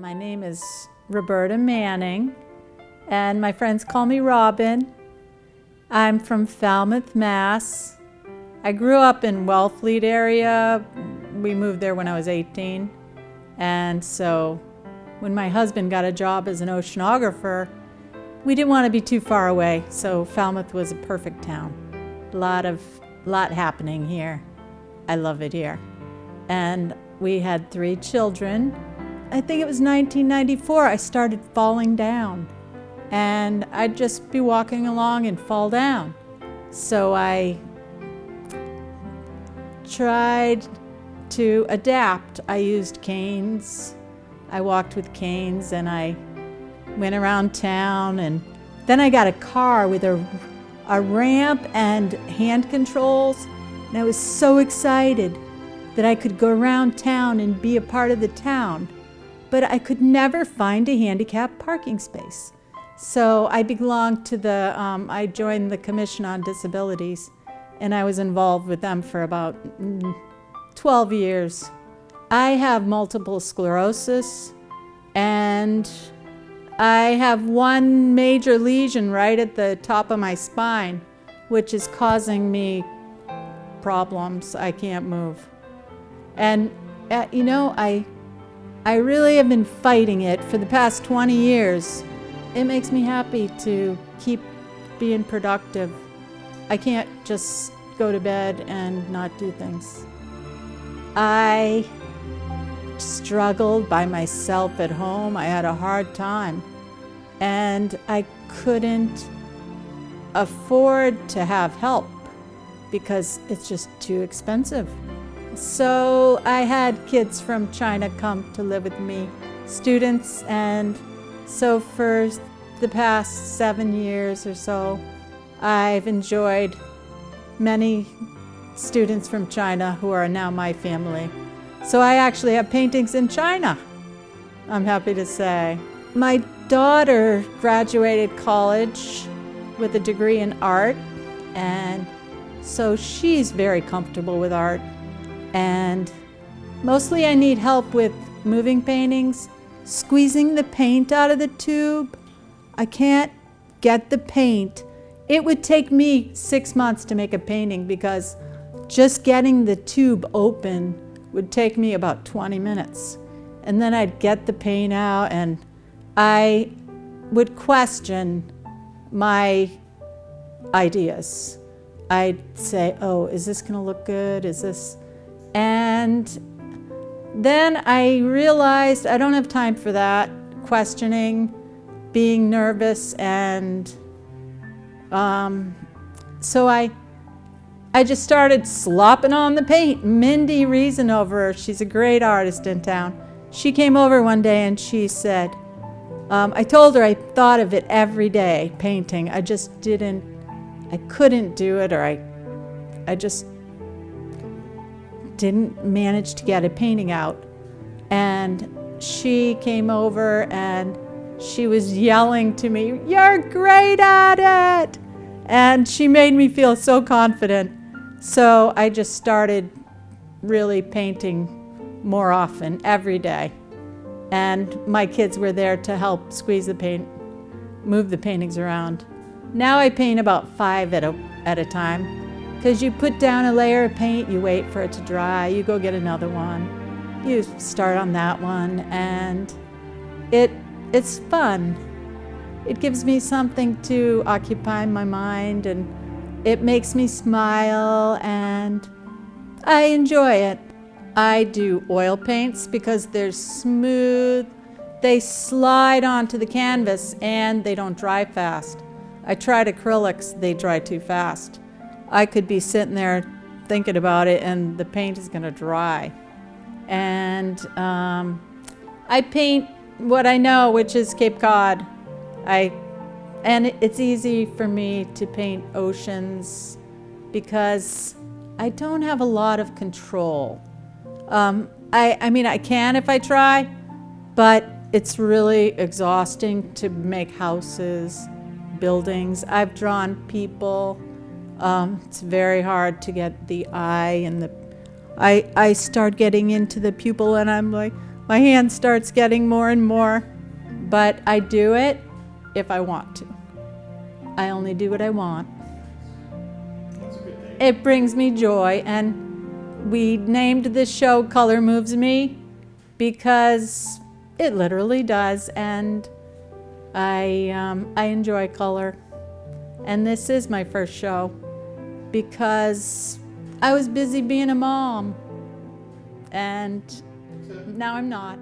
My name is Roberta Manning, and my friends call me Robin. I'm from Falmouth, Mass. I grew up in Wellfleet area. We moved there when I was 18. And so when my husband got a job as an oceanographer, we didn't want to be too far away, so Falmouth was a perfect town. Lot happening here. I love it here. And we had 3 children. I think it was 1994, I started falling down. And I'd just be walking along and fall down. So I tried to adapt. I used canes. I walked with canes and I went around town, and then I got a car with a ramp and hand controls, and I was so excited that I could go around town and be a part of the town. But I could never find a handicapped parking space. So I belonged to I joined the Commission on Disabilities, and I was involved with them for about 12 years. I have multiple sclerosis, and I have one major lesion right at the top of my spine, which is causing me problems. I can't move. And I really have been fighting it for the past 20 years. It makes me happy to keep being productive. I can't just go to bed and not do things. I struggled by myself at home. I had a hard time, and I couldn't afford to have help because it's just too expensive. So I had kids from China come to live with me, students, and so for the past 7 years or so, I've enjoyed many students from China who are now my family. So I actually have paintings in China, I'm happy to say. My daughter graduated college with a degree in art, and so she's very comfortable with art. And mostly I need help with moving paintings, squeezing the paint out of the tube. I can't get the paint. It would take me 6 months to make a painting because just getting the tube open would take me about 20 minutes. And then I'd get the paint out, and I would question my ideas. I'd say, oh, is this gonna look good? Is this? And then I realized I don't have time for that, questioning, being nervous, and so I just started slopping on the paint. Mindy Reasanover, she's a great artist in town. She came over one day and she said, I told her I thought of it every day, painting. I couldn't do it, or I just didn't manage to get a painting out. And she came over and she was yelling to me, "You're great at it!" And she made me feel so confident. So I just started really painting more often, every day. And my kids were there to help squeeze the paint, move the paintings around. Now I paint about 5 at a time. Because you put down a layer of paint, you wait for it to dry, you go get another one, you start on that one, and it's fun. It gives me something to occupy my mind, and it makes me smile, and I enjoy it. I do oil paints because they're smooth, they slide onto the canvas, and they don't dry fast. I tried acrylics, they dry too fast. I could be sitting there thinking about it and the paint is gonna dry. And I paint what I know, which is Cape Cod. And it's easy for me to paint oceans because I don't have a lot of control. I mean, I can if I try, but it's really exhausting to make houses, buildings. I've drawn people. It's very hard to get the eye and I start getting into the pupil and I'm like, My hand starts getting more and more, but I do it if I want to. I only do what I want. It brings me joy, and we named this show Color Moves Me because it literally does, and I enjoy color. And this is my first show because I was busy being a mom, and now I'm not.